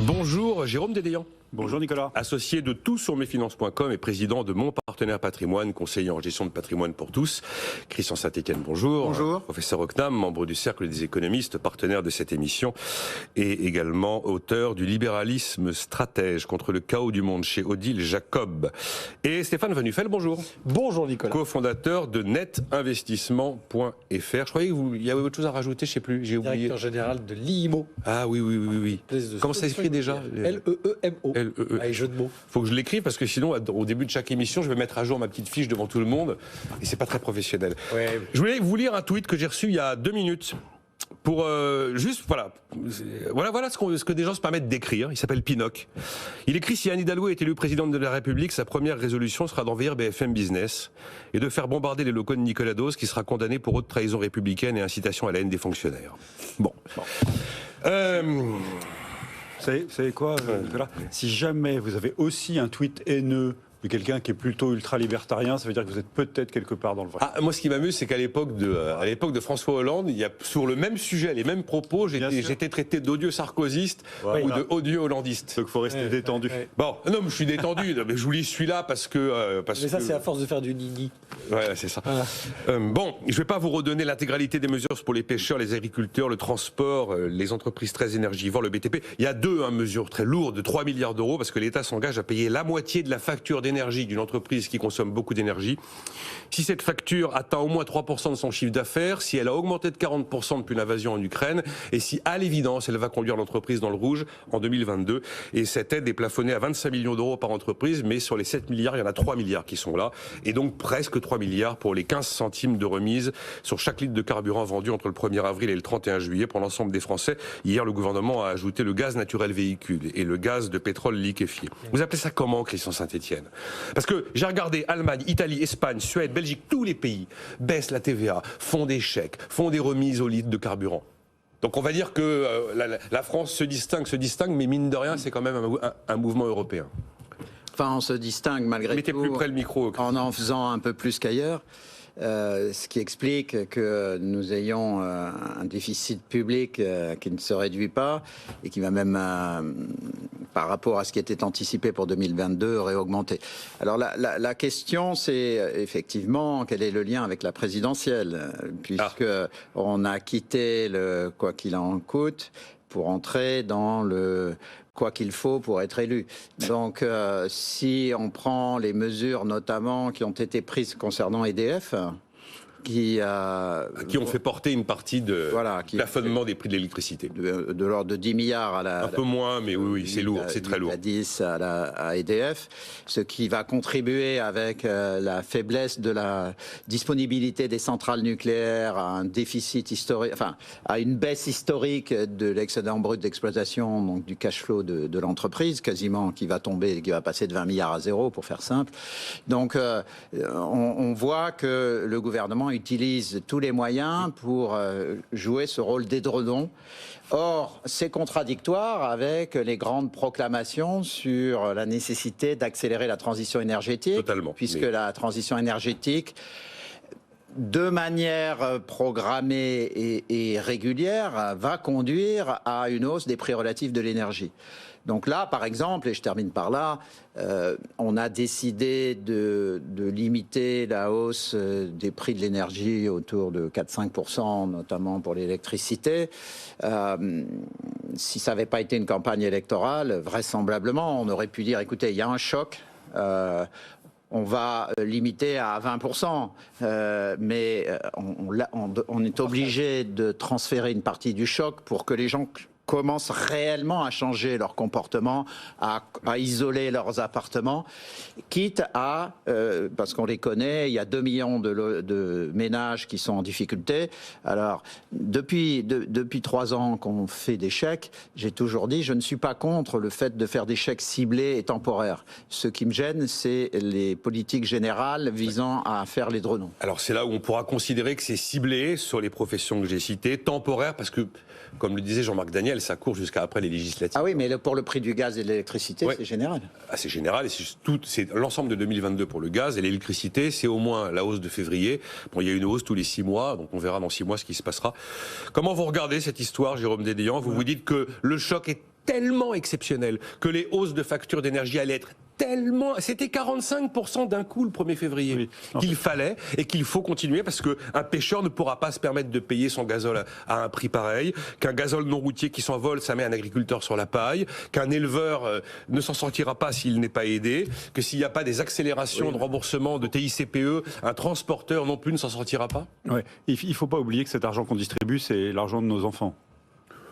Bonjour Jérôme Dédéan. Bonjour Nicolas. Associé de toutsurmesfinances.com et président de Mon Partenaire Patrimoine, conseiller en gestion de patrimoine pour tous. Christian Saint-Etienne, bonjour. Bonjour. Professeur Ocnam, membre du Cercle des économistes, partenaire de cette émission et également auteur du Libéralisme stratège contre le chaos du monde chez Odile Jacob. Et Stéphane Van Nuffel, bonjour. Bonjour Nicolas. Co-fondateur de netinvestissement.fr. Je croyais qu'il y avait autre chose à rajouter, je ne sais plus, j'ai oublié. Directeur général de l'IMO. Ah oui. Comment ça s'écrit déjà? L-E-E-M-O. Allez, jeu de mots. Faut que je l'écrive parce que sinon, au début de chaque émission, je vais mettre à jour ma petite fiche devant tout le monde et c'est pas très professionnel. Ouais. Je voulais vous lire un tweet que j'ai reçu il y a 2 minutes pour juste voilà ce que des gens se permettent d'écrire. Il s'appelle Pinoc. Il écrit: si Anne Hidalgo est élue présidente de la République, sa première résolution sera d'envahir BFM Business et de faire bombarder les locaux de Nicolas Dose, qui sera condamné pour haute trahison républicaine et incitation à la haine des fonctionnaires. Bon. Vous savez quoi, Nicolas ? Si jamais vous avez aussi un tweet haineux de quelqu'un qui est plutôt ultra-libertarien, ça veut dire que vous êtes peut-être quelque part dans le vrai. Ah, moi, ce qui m'amuse, c'est qu'à l'époque de François Hollande, il y a sur le même sujet, les mêmes propos, j'étais traité d'odieux sarkoziste ou de odieux hollandiste. Donc il faut rester détendu. Bon, non, mais je suis détendu. Mais je vous lis celui-là parce que. Mais ça, c'est à force de faire du nini. Ouais, c'est ça. Bon, je ne vais pas vous redonner l'intégralité des mesures pour les pêcheurs, les agriculteurs, le transport, les entreprises très énergivores, le BTP. Il y a deux mesures très lourdes de 3 milliards d'euros parce que l'État s'engage à payer la moitié de la facture d'énergie d'une entreprise qui consomme beaucoup d'énergie. Si cette facture atteint au moins 3% de son chiffre d'affaires, si elle a augmenté de 40% depuis l'invasion en Ukraine, et si à l'évidence elle va conduire l'entreprise dans le rouge en 2022. Et cette aide est plafonnée à 25 millions d'euros par entreprise, mais sur les 7 milliards, il y en a 3 milliards qui sont là. Et donc presque 3 milliards pour les 15 centimes de remise sur chaque litre de carburant vendu entre le 1er avril et le 31 juillet pour l'ensemble des Français. Hier, le gouvernement a ajouté le gaz naturel véhicule et le gaz de pétrole liquéfié. Vous appelez ça comment, Christian Saint-Etienne ? Parce que j'ai regardé Allemagne, Italie, Espagne, Suède, Belgique, tous les pays baissent la TVA, font des chèques, font des remises au litre de carburant. Donc on va dire que la France se distingue, mais mine de rien, c'est quand même un mouvement européen. Enfin, on se distingue malgré Mettez tout plus près le micro. en faisant un peu plus qu'ailleurs. Ce qui explique que nous ayons un déficit public qui ne se réduit pas et qui va même, par rapport à ce qui était anticipé pour 2022, réaugmenter. Alors la question, c'est effectivement quel est le lien avec la présidentielle, puisque on a quitté le quoi qu'il en coûte pour entrer dans le quoi qu'il faut pour être élu. Donc, si on prend les mesures notamment qui ont été prises concernant EDF, qui ont fait porter une partie de plafonnement des prix de l'électricité. De l'ordre de 10 milliards à la... Un peu moins, mais oui, c'est lourd, c'est très lourd. À 10 à EDF, ce qui va contribuer avec la faiblesse de la disponibilité des centrales nucléaires à un déficit historique, enfin, à une baisse historique de l'excédent brut d'exploitation, donc du cash flow de l'entreprise, quasiment, qui va tomber, qui va passer de 20 milliards à 0, pour faire simple. Donc, on voit que le gouvernement utilise tous les moyens pour jouer ce rôle d'édredon. Or, c'est contradictoire avec les grandes proclamations sur la nécessité d'accélérer la transition énergétique. Totalement. Puisque la transition énergétique, de manière programmée et régulière, va conduire à une hausse des prix relatifs de l'énergie. Donc là, par exemple, et je termine par là, on a décidé de limiter la hausse des prix de l'énergie autour de 4-5%, notamment pour l'électricité. Si ça n'avait pas été une campagne électorale, vraisemblablement, on aurait pu dire, écoutez, il y a un choc, on va limiter à 20%, mais on est obligé de transférer une partie du choc pour que les gens commencent réellement à changer leur comportement, à isoler leurs appartements, quitte à, parce qu'on les connaît, il y a 2 millions de ménages qui sont en difficulté. Alors, depuis 3 ans qu'on fait des chèques, j'ai toujours dit, je ne suis pas contre le fait de faire des chèques ciblés et temporaires. Ce qui me gêne, c'est les politiques générales visant à faire les dronons. Alors c'est là où on pourra considérer que c'est ciblé sur les professions que j'ai citées, temporaire, parce que, comme le disait Jean-Marc Daniel, ça court jusqu'à après les législatives. Ah oui, mais pour le prix du gaz et de l'électricité, c'est général. Ah, c'est général, et c'est l'ensemble de 2022 pour le gaz et l'électricité, c'est au moins la hausse de février. Bon, il y a une hausse tous les 6 mois, donc on verra dans 6 mois ce qui se passera. Comment vous regardez cette histoire, Jérôme Dédéan ? Vous vous dites que le choc est tellement exceptionnel que les hausses de factures d'énergie allaient être tellement... C'était 45% d'un coup le 1er février qu'il fallait et qu'il faut continuer parce qu'un pêcheur ne pourra pas se permettre de payer son gazole à un prix pareil, qu'un gazole non routier qui s'envole, ça met un agriculteur sur la paille, qu'un éleveur ne s'en sortira pas s'il n'est pas aidé, que s'il n'y a pas des accélérations de remboursement de TICPE, un transporteur non plus ne s'en sortira pas. Ouais. Il ne faut pas oublier que cet argent qu'on distribue, c'est l'argent de nos enfants.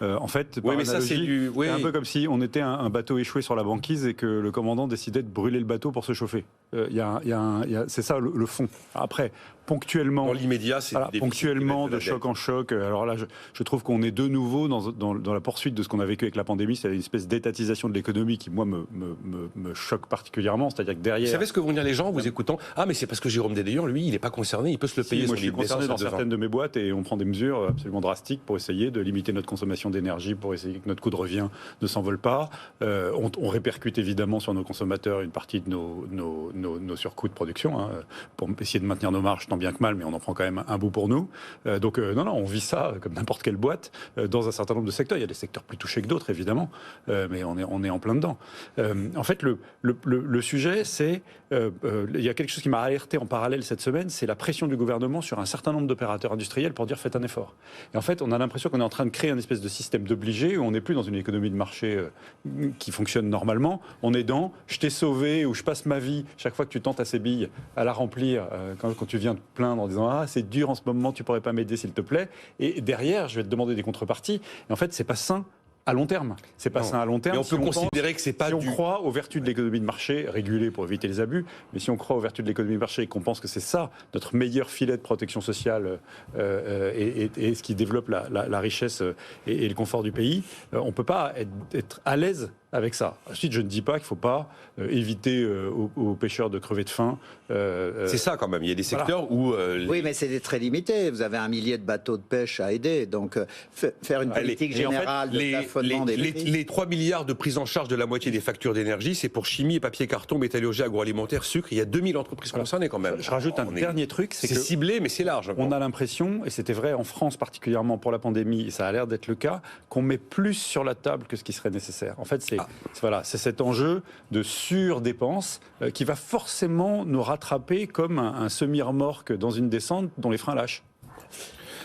En fait, par analogie, c'est un peu comme si on était un bateau échoué sur la banquise et que le commandant décidait de brûler le bateau pour se chauffer. C'est ça le fond. Après, ponctuellement, dans l'immédiat, c'est ponctuellement de choc en choc. Alors là, je trouve qu'on est de nouveau dans la poursuite de ce qu'on a vécu avec la pandémie. C'est une espèce d'étatisation de l'économie qui, moi, me choque particulièrement. C'est-à-dire que derrière... Vous savez ce que vont dire les gens en vous écoutant ? Ah, mais c'est parce que Jérôme Desdeillon, lui, il n'est pas concerné, il peut se le payer. Moi, je suis concerné dans certaines de mes boîtes et on prend des mesures absolument drastiques pour essayer de limiter notre consommation d'énergie, pour essayer que notre coût de revient ne s'envole pas. On répercute évidemment sur nos consommateurs une partie de nos surcoûts de production pour essayer de maintenir nos marges tant bien que mal, mais on en prend quand même un bout pour nous. Donc on vit ça comme n'importe quelle boîte dans un certain nombre de secteurs. Il y a des secteurs plus touchés que d'autres évidemment, mais on est en plein dedans. En fait, le sujet, c'est il y a quelque chose qui m'a alerté en parallèle cette semaine, c'est la pression du gouvernement sur un certain nombre d'opérateurs industriels pour dire faites un effort. Et en fait, on a l'impression qu'on est en train de créer un espèce de système d'obligé où on n'est plus dans une économie de marché qui fonctionne normalement. On est dans je t'ai sauvé ou je passe ma vie chaque fois que tu tentes à ces billes à la remplir quand tu viens te plaindre en disant c'est dur en ce moment, tu pourrais pas m'aider s'il te plaît. Et derrière, je vais te demander des contreparties. Et en fait, c'est pas sain à long terme. C'est pas sain à long terme. Mais on peut considérer que c'est pas si on croit aux vertus de l'économie de marché, régulée pour éviter les abus, mais si on croit aux vertus de l'économie de marché et qu'on pense que c'est ça, notre meilleur filet de protection sociale et ce qui développe la richesse et le confort du pays, on peut pas être à l'aise avec ça. Ensuite, je ne dis pas qu'il ne faut pas éviter aux pêcheurs de crever de faim. C'est ça quand même. Il y a des secteurs où... Oui, mais c'est très limité. Vous avez 1 millier de bateaux de pêche à aider. Donc, faire une politique générale de plafonnement des prix... Les 3 milliards de prise en charge de la moitié des factures d'énergie, c'est pour chimie, papier, carton, métallurgie, agroalimentaire, sucre. Il y a 2000 entreprises concernées quand même. Je rajoute un dernier truc. C'est ciblé, mais c'est large. On a l'impression, et c'était vrai en France particulièrement pour la pandémie, et ça a l'air d'être le cas, qu'on met plus sur la table que ce qui serait nécessaire. En fait, c'est cet enjeu de surdépense qui va forcément nous rattraper comme un semi-remorque dans une descente dont les freins lâchent.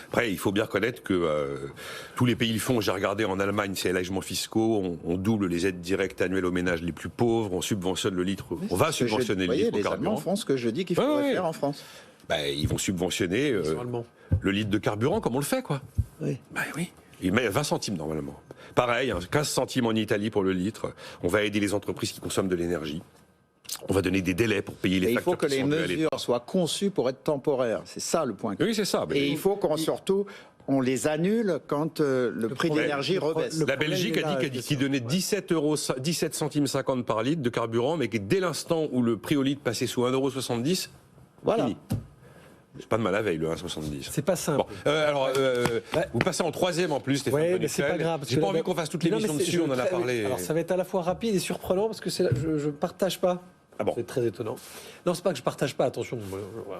Après, il faut bien reconnaître que tous les pays le font. J'ai regardé en Allemagne, c'est allégements fiscaux, on double les aides directes annuelles aux ménages les plus pauvres, on subventionne le litre, on va subventionner le litre au carburant. Les Allemands font ce que je dis qu'il faudrait faire en France. Ils vont subventionner le litre de carburant comme on le fait, quoi. Oui. Oui. Il met 20 centimes normalement. Pareil, 15 centimes en Italie pour le litre. On va aider les entreprises qui consomment de l'énergie. On va donner des délais pour payer les factures. Il faut que les mesures soient conçues pour être temporaires. C'est ça le point. Oui, c'est ça. Et il faut surtout on les annule quand le prix de l'énergie rebaisse. La Belgique a dit qu'il donnait 17 centimes 50 par litre de carburant, mais que dès l'instant où le prix au litre passait sous 1,70 €, voilà. Fini. C'est pas de mal à veille, le 1,70. C'est pas simple. Bon, vous passez en troisième en plus, Stéphane. Oui, mais c'est pas grave. J'ai pas envie qu'on fasse toute l'émission dessus, on en a parlé. Alors ça va être à la fois rapide et surprenant parce que je partage pas. Ah bon. C'est très étonnant. Non, c'est pas que je partage pas, attention,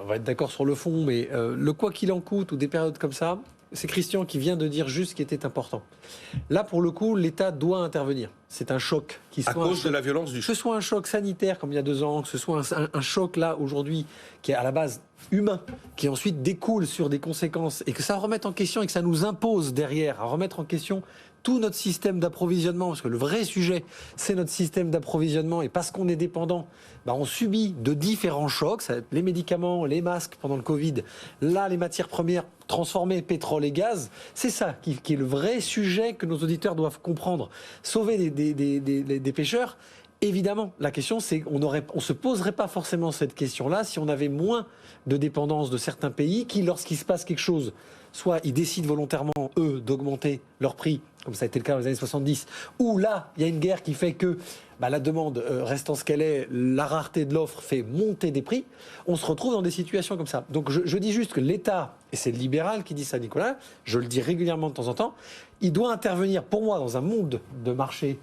on va être d'accord sur le fond, mais le quoi qu'il en coûte ou des périodes comme ça, c'est Christian qui vient de dire juste ce qui était important. Là, pour le coup, l'État doit intervenir. C'est un choc. À cause de la violence du choc. Que ce soit un choc sanitaire, comme il y a 2 ans, que ce soit un choc, là, aujourd'hui, qui est à la base humain, qui ensuite découle sur des conséquences, et que ça remette en question, et que ça nous impose derrière, à remettre en question tout notre système d'approvisionnement, parce que le vrai sujet, c'est notre système d'approvisionnement, et parce qu'on est dépendant, on subit de différents chocs, les médicaments, les masques pendant le Covid, là, les matières premières transformées, pétrole et gaz, c'est ça qui est le vrai sujet que nos auditeurs doivent comprendre. Sauver des pêcheurs, évidemment, la question c'est qu'on se poserait pas forcément cette question-là si on avait moins de dépendance de certains pays qui, lorsqu'il se passe quelque chose, soit ils décident volontairement, eux, d'augmenter leur prix, comme ça a été le cas dans les années 70, ou là, il y a une guerre qui fait que la demande restant ce qu'elle est, la rareté de l'offre fait monter des prix, on se retrouve dans des situations comme ça. Donc je dis juste que l'État, et c'est le libéral qui dit ça, Nicolas, je le dis régulièrement de temps en temps, il doit intervenir, pour moi, dans un monde de marché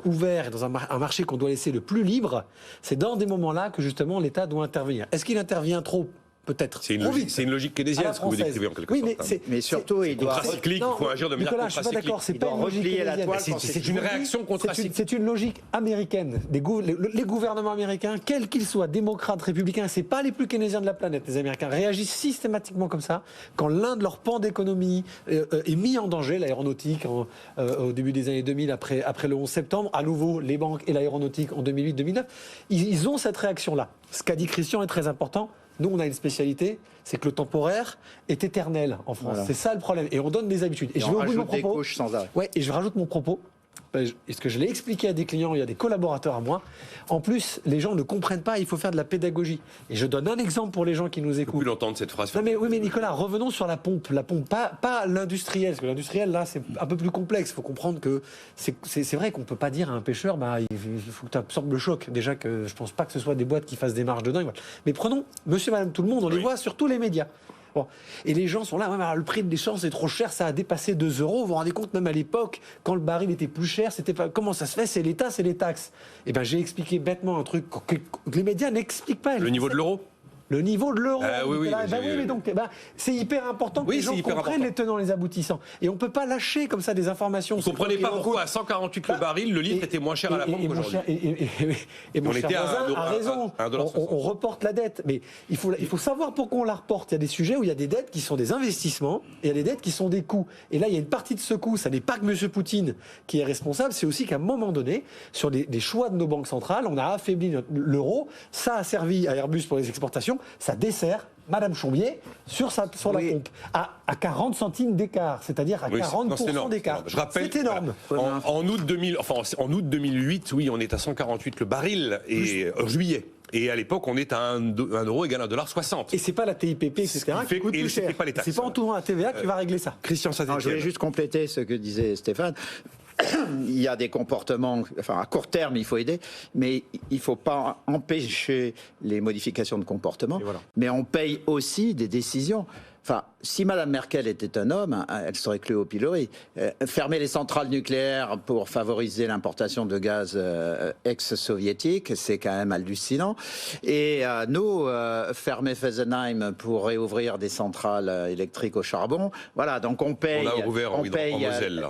ouvert et dans un marché qu'on doit laisser le plus libre, c'est dans des moments-là que justement l'État doit intervenir. Est-ce qu'il intervient trop ? peut-être. C'est Trop vite. une logique keynésienne, ce que vous française. décrivez en quelque Oui, sorte. Mais surtout, il doit Contracyclique, il faut agir de manière Nicolas, je suis pas contracyclique. d'accord, c'est Il pas doit une logique replier la keynésienne. toile. C'est une réaction contracyclique. C'est une logique américaine. Les gouvernements américains, quels qu'ils soient, démocrates, républicains, c'est pas les plus keynésiens de la planète. Les Américains réagissent systématiquement comme ça quand l'un de leurs pans d'économie est mis en danger, l'aéronautique au début des années 2000, après le 11 septembre, à nouveau les banques et l'aéronautique en 2008-2009. Ils ont cette réaction-là. Ce qu'a dit Christian est très important. Nous, on a une spécialité, c'est que le temporaire est éternel en France. Voilà. C'est ça le problème. Et on donne des habitudes. Et je vais on au bout de mon rajoute des propos. couches sans arrêt. Ouais, et je rajoute mon propos. Est-ce que je l'ai expliqué à des clients, il y a des collaborateurs à moi. En plus, les gens ne comprennent pas, il faut faire de la pédagogie. Et je donne un exemple pour les gens qui nous Je peux écoutent. plus l'entendre cette phrase. Non mais, oui, mais Nicolas, revenons sur la pompe. La pompe, pas l'industriel. Parce que l'industriel, là, c'est un peu plus complexe. Il faut comprendre que c'est vrai qu'on ne peut pas dire à un pêcheur, il faut que tu absorbes le choc. Déjà que je ne pense pas que ce soit des boîtes qui fassent des marges de dingue. Mais prenons monsieur, madame, tout le monde, on les voit sur tous les médias. Bon. Et les gens sont là, ouais, le prix de l'essence est trop cher, ça a dépassé 2 euros. Vous vous rendez compte, même à l'époque, quand le baril était plus cher, c'était pas. Comment ça se fait? C'est l'État, c'est les taxes. Eh bien, j'ai expliqué bêtement un truc que les médias n'expliquent pas. Le niveau de l'euro? Le niveau de l'euro. Oui, Mais donc, c'est hyper important que Oui, les gens c'est hyper comprennent important. les tenants, les aboutissants. Et on ne peut pas lâcher comme ça des informations. Vous ne comprenez pas pourquoi à 148 le baril, le litre était moins cher à la pompe qu'aujourd'hui. Et mon On cher était à voisin a 1 raison. On reporte la dette. Mais il faut savoir pourquoi on la reporte. Il y a des sujets où il y a des dettes qui sont des investissements et il y a des dettes qui sont des coûts. Et là, il y a une partie de ce coût. Ça n'est pas que M. Poutine qui est responsable. C'est aussi qu'à un moment donné, sur des choix de nos banques centrales, on a affaibli l'euro. Ça a servi à Airbus pour les exportations. Ça dessert Madame Chombier sur la pompe à 40 centimes d'écart, c'est-à-dire à 40% d'écart. Je rappelle, c'est énorme. Voilà, en août 2008, oui, on est à 148 le baril et juillet. Et à l'époque, on est à 1 euro égale à 1,60 $. Et c'est pas la TIPP, etc. qui coûte plus cher. Pas les taxes. C'est pas en tournant la TVA qui va régler ça. Christian Je Saint-Étienne. voulais juste compléter ce que disait Stéphane. Il y a des comportements, enfin à court terme il faut aider, mais il ne faut pas empêcher les modifications de comportement, voilà. mais on paye aussi des décisions. Enfin, si Mme Merkel était un homme, elle serait clouée au pilori. Fermer les centrales nucléaires pour favoriser l'importation de gaz ex-soviétique, c'est quand même hallucinant. Et nous, fermer Fessenheim pour réouvrir des centrales électriques au charbon. Voilà, donc on paye, On a ouvert en Moselle,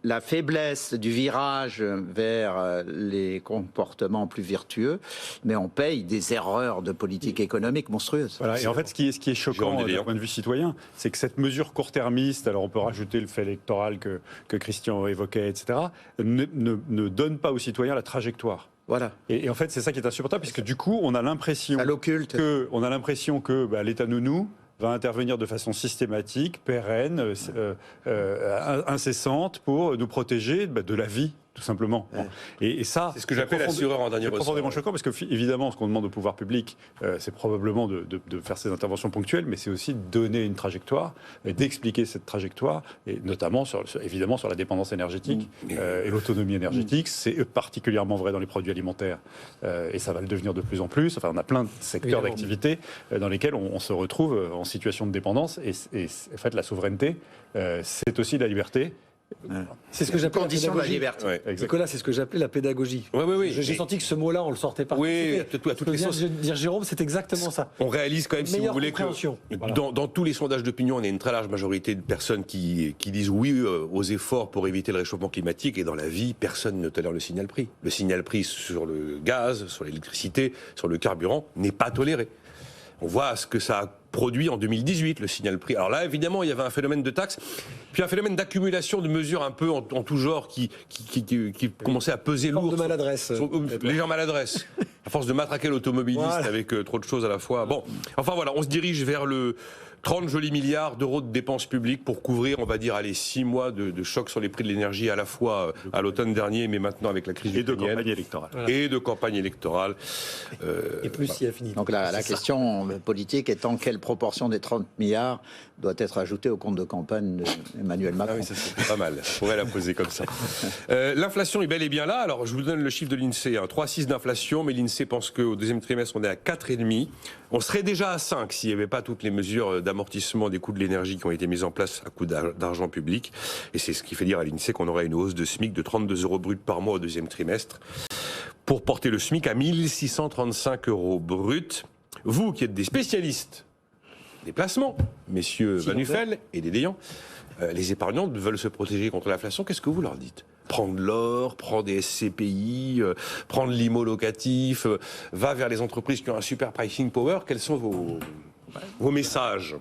la faiblesse du virage vers les comportements plus vertueux, mais on paye des erreurs de politique économique monstrueuses. Voilà, et en fait, ce qui est choquant d'un point de vue citoyen, c'est que cette mesure court-termiste, alors on peut rajouter le fait électoral que Christian évoquait, etc., ne donne pas aux citoyens la trajectoire. Voilà. Et en fait, c'est ça qui est insupportable, puisque du coup, on a l'impression que l'État nounou va intervenir de façon systématique, pérenne, incessante, pour nous protéger de la vie, tout simplement. Ouais. Et ça, c'est ce que j'appelle l'assureur en dernier c'est ressort. profondément choquant, parce que évidemment, ce qu'on demande au pouvoir public, c'est probablement de faire ces interventions ponctuelles, mais c'est aussi de donner une trajectoire, d'expliquer cette trajectoire, et notamment évidemment sur la dépendance énergétique et l'autonomie énergétique. C'est particulièrement vrai dans les produits alimentaires, et ça va le devenir de plus en plus. Enfin, on a plein de secteurs d'activité dans lesquels on se retrouve en situation de dépendance, et en fait, la souveraineté, c'est aussi la liberté. C'est ce que j'appelle condition de la pédagogie. liberté. Nicolas, c'est ce que j'appelais la pédagogie. Oui. J'ai senti que ce mot-là, on le sortait pas. Oui, à toutes les sauces. Dire Jérôme, c'est exactement ça. On réalise quand même, si vous voulez, que voilà. dans tous les sondages d'opinion, on a une très large majorité de personnes qui disent oui aux efforts pour éviter le réchauffement climatique. Et dans la vie, personne ne tolère le signal prix. Le signal prix sur le gaz, sur l'électricité, sur le carburant n'est pas toléré. On voit ce que ça a produit en 2018, le signal prix. Alors là, évidemment, il y avait un phénomène de taxe, puis un phénomène d'accumulation de mesures un peu en tout genre qui commençait à peser lourd. De maladresse. Légère maladresse. À force de matraquer l'automobiliste avec trop de choses à la fois. Bon, enfin voilà, on se dirige vers le 30 jolis milliards d'euros de dépenses publiques pour couvrir, on va dire, 6 mois de choc sur les prix de l'énergie, à la fois à l'automne dernier, mais maintenant avec la crise ukrainienne. Et de campagne électorale. Voilà. Et de campagne électorale. Et plus s'il a fini. Donc la question politique étant quelle proportion des 30 milliards doit être ajoutée au compte de campagne d'Emmanuel Macron. Ah oui, ça c'est pas mal. On pourrait la poser comme ça. L'inflation est bel et bien là. Alors je vous donne le chiffre de l'INSEE. 3,6 d'inflation, mais l'INSEE pense qu'au deuxième trimestre, on est à 4,5. On serait déjà à 5 s'il n'y avait pas toutes les mesures d'amortissement des coûts de l'énergie qui ont été mises en place à coût d'argent public. Et c'est ce qui fait dire à l'INSEE qu'on aurait une hausse de SMIC de 32 € brut par mois au deuxième trimestre, pour porter le SMIC à 1 635 € brut. Vous qui êtes des spécialistes des placements, messieurs Van Nuffel et Dédéian. Les épargnants veulent se protéger contre l'inflation. Qu'est-ce que vous leur dites ? Prendre l'or, prendre des SCPI, prendre l'IMO locatif, va vers les entreprises qui ont un super pricing power. Quels sont vos messages ?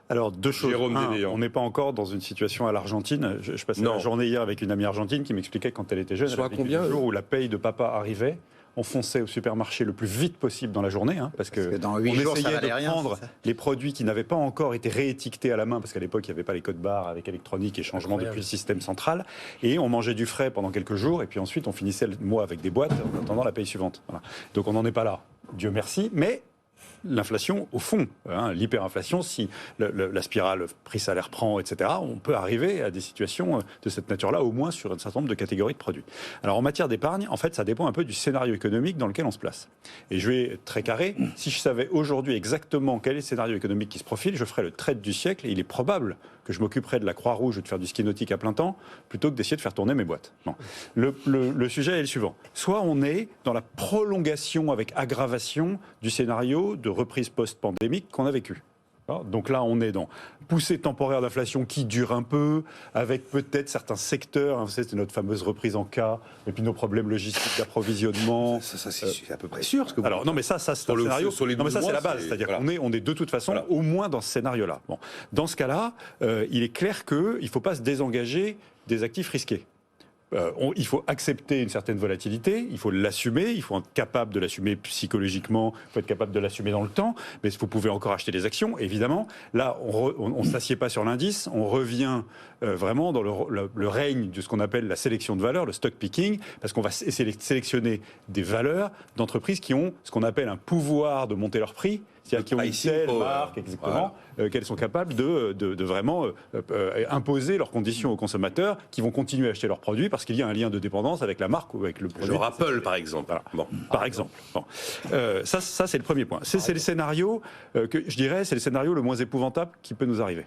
Alors, deux choses. Jérôme Dédéian. On n'est pas encore dans une situation à l'Argentine. Je passais la journée hier avec une amie argentine qui m'expliquait quand elle était jeune. Soit combien, le jour où la paye de papa arrivait, on fonçait au supermarché le plus vite possible dans la journée, parce que dans 8 jours, on essayait ça valait de prendre rien, les produits qui n'avaient pas encore été réétiquetés à la main, parce qu'à l'époque, il n'y avait pas les codes barres avec électronique et changement depuis le système central. Et on mangeait du frais pendant quelques jours, et puis ensuite, on finissait le mois avec des boîtes en attendant la paye suivante. Voilà. Donc on n'en est pas là, Dieu merci, mais l'inflation, au fond, l'hyperinflation, si la spirale prix-salaire prend, etc., on peut arriver à des situations de cette nature-là, au moins sur un certain nombre de catégories de produits. Alors en matière d'épargne, en fait, ça dépend un peu du scénario économique dans lequel on se place. Et je vais être très carré, si je savais aujourd'hui exactement quel est le scénario économique qui se profile, je ferais le trade du siècle, et il est probable que je m'occuperais de la Croix-Rouge ou de faire du ski nautique à plein temps, plutôt que d'essayer de faire tourner mes boîtes. Bon. Le sujet est le suivant. Soit on est dans la prolongation avec aggravation du scénario de reprise post-pandémique qu'on a vécu. Donc là, on est dans poussée temporaire d'inflation qui dure un peu, avec peut-être certains secteurs, c'est notre fameuse reprise en cas, et puis nos problèmes logistiques d'approvisionnement. Ça c'est à peu près sûr. Ce que vous alors non, mais ça c'est un scénario. Non, mais ça c'est la base, c'est-à-dire qu'on est de toute façon au moins dans ce scénario-là. Bon, dans ce cas-là, il est clair qu'il ne faut pas se désengager des actifs risqués. Il faut accepter une certaine volatilité, il faut l'assumer, il faut être capable de l'assumer psychologiquement, il faut être capable de l'assumer dans le temps, mais vous pouvez encore acheter des actions, évidemment. Là, on ne s'assied pas sur l'indice, on revient vraiment dans le règne de ce qu'on appelle la sélection de valeurs, le stock picking, parce qu'on va essayer de sélectionner des valeurs d'entreprises qui ont ce qu'on appelle un pouvoir de monter leur prix, c'est-à-dire qui ont une telle marque, exactement, qu'elles sont capables de vraiment imposer leurs conditions aux consommateurs qui vont continuer à acheter leurs produits parce qu'il y a un lien de dépendance avec la marque ou avec le produit. Genre Apple, par exemple. Voilà. Bon, par exemple. Bon. Ça c'est le premier point. C'est le scénario que je dirais, c'est le scénario le moins épouvantable qui peut nous arriver.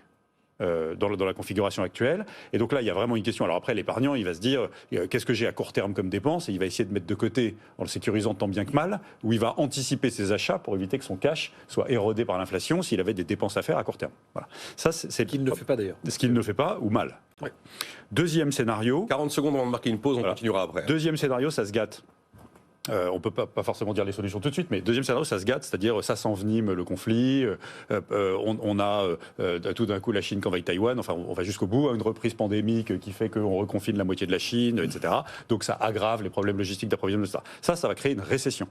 Dans la configuration actuelle. Et donc là, il y a vraiment une question. Alors après, l'épargnant, il va se dire qu'est-ce que j'ai à court terme comme dépense, et il va essayer de mettre de côté en le sécurisant tant bien que mal, ou il va anticiper ses achats pour éviter que son cash soit érodé par l'inflation s'il avait des dépenses à faire à court terme. Voilà. Ça, c'est ce qu'il ne fait pas d'ailleurs. Ce qu'il ne fait pas, ou mal. Ouais. Deuxième scénario. 40 secondes avant de marquer une pause, on continuera après. Deuxième scénario, ça se gâte. On ne peut pas forcément dire les solutions tout de suite, mais deuxième scénario, ça se gâte, c'est-à-dire ça s'envenime le conflit, on a tout d'un coup la Chine qui envahit Taïwan, enfin on va jusqu'au bout, une reprise pandémique qui fait qu'on reconfine la moitié de la Chine, etc. Donc ça aggrave les problèmes logistiques d'approvisionnement, etc. Ça va créer une récession.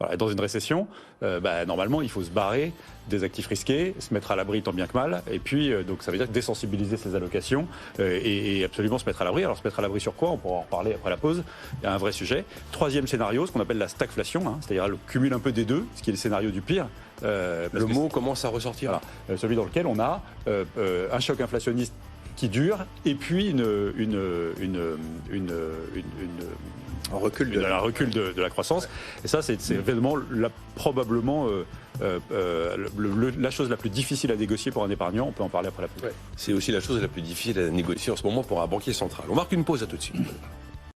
Voilà, dans une récession, normalement, il faut se barrer des actifs risqués, se mettre à l'abri tant bien que mal, et puis donc ça veut dire désensibiliser ses allocations et absolument se mettre à l'abri. Alors se mettre à l'abri sur quoi ? On pourra en reparler après la pause. Il y a un vrai sujet. Troisième scénario, ce qu'on appelle la stagflation, c'est-à-dire le cumul un peu des deux, ce qui est le scénario du pire. Le mot commence à ressortir. Voilà, celui dans lequel on a un choc inflationniste qui dure, et puis un recul de la croissance. Et ça, c'est évidemment probablement la chose la plus difficile à négocier pour un épargnant. On peut en parler après la pause. Ouais. C'est aussi la chose la plus difficile à négocier en ce moment pour un banquier central. On marque une pause, à tout de suite.